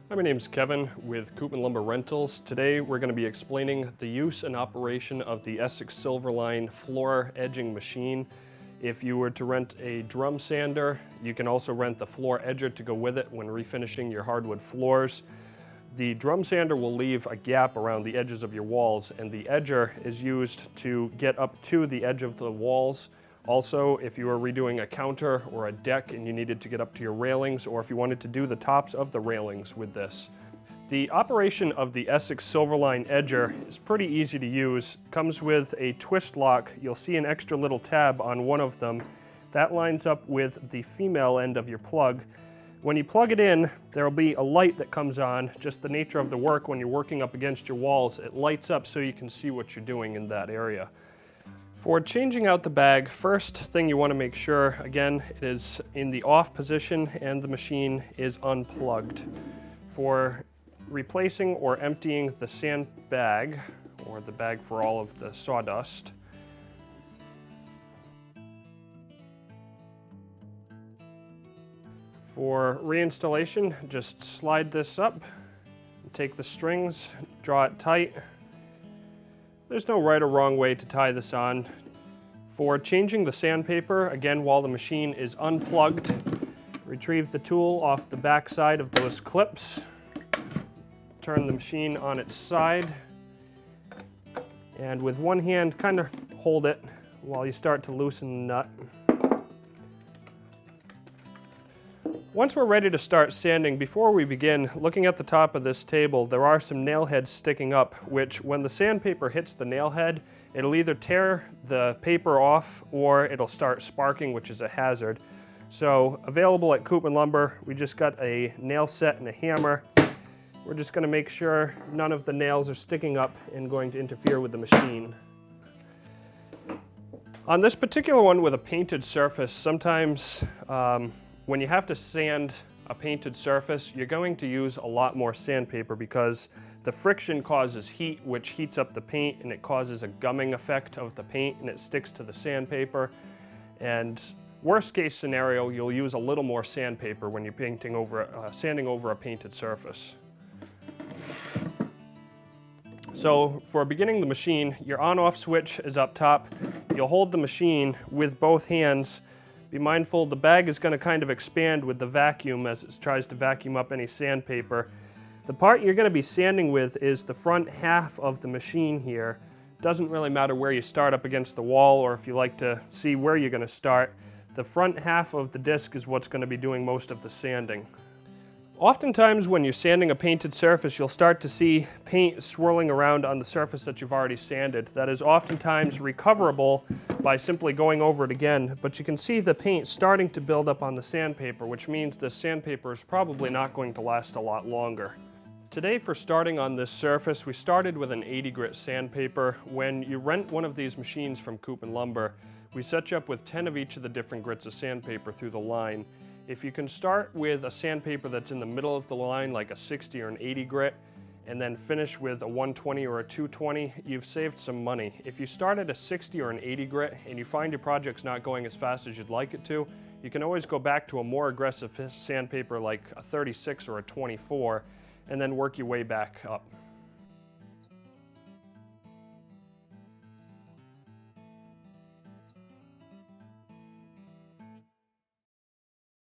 Hi, my name's Kevin with Koopman Lumber Rentals. Today we're going to be explaining the use and operation of the Essex Silverline Floor Edging machine. If you were to rent a drum sander, you can also rent the floor edger to go with it when refinishing your hardwood floors. The drum sander will leave a gap around the edges of your walls, and the edger is used to get up to the edge of the walls. Also, if you were redoing a counter or a deck and you needed to get up to your railings, or if you wanted to do the tops of the railings with this. The operation of the Essex Silverline Edger is pretty easy to use. Comes with a twist lock. You'll see an extra little tab on one of them. That lines up with the female end of your plug. When you plug it in, there will be a light that comes on. Just the nature of the work, when you're working up against your walls, it lights up so you can see what you're doing in that area. For changing out the bag, first thing you want to make sure, again, it is in the off position and the machine is unplugged. For replacing or emptying the sand bag, or the bag for all of the sawdust, for reinstallation, just slide this up, take the strings, draw it tight. There's no right or wrong way to tie this on. For changing the sandpaper, again, while the machine is unplugged, retrieve the tool off the back side of those clips, turn the machine on its side, and with one hand, kind of hold it while you start to loosen the nut. Once we're ready to start sanding, before we begin, looking at the top of this table, there are some nail heads sticking up, which when the sandpaper hits the nail head, it'll either tear the paper off or it'll start sparking, which is a hazard. So available at Koopman Lumber, we just got a nail set and a hammer. We're just going to make sure none of the nails are sticking up and going to interfere with the machine. On this particular one with a painted surface, sometimes when you have to sand a painted surface, you're going to use a lot more sandpaper because the friction causes heat, which heats up the paint, and it causes a gumming effect of the paint, and it sticks to the sandpaper. And worst case scenario, you'll use a little more sandpaper when you're sanding over a painted surface. So for beginning the machine, your on-off switch is up top. You'll hold the machine with both hands. Be mindful the bag is going to kind of expand with the vacuum as it tries to vacuum up any sandpaper. The part you're going to be sanding with is the front half of the machine here. Doesn't really matter where you start up against the wall, or if you like to see where you're going to start. The front half of the disc is what's going to be doing most of the sanding. Oftentimes when you're sanding a painted surface, you'll start to see paint swirling around on the surface that you've already sanded. That is oftentimes recoverable by simply going over it again, but you can see the paint starting to build up on the sandpaper, which means the sandpaper is probably not going to last a lot longer. Today, for starting on this surface, we started with an 80 grit sandpaper. When you rent one of these machines from Koopman Lumber, we set you up with 10 of each of the different grits of sandpaper through the line. If you can start with a sandpaper that's in the middle of the line, like a 60 or an 80 grit, and then finish with a 120 or a 220, you've saved some money. If you start at a 60 or an 80 grit and you find your project's not going as fast as you'd like it to, you can always go back to a more aggressive sandpaper like a 36 or a 24, and then work your way back up.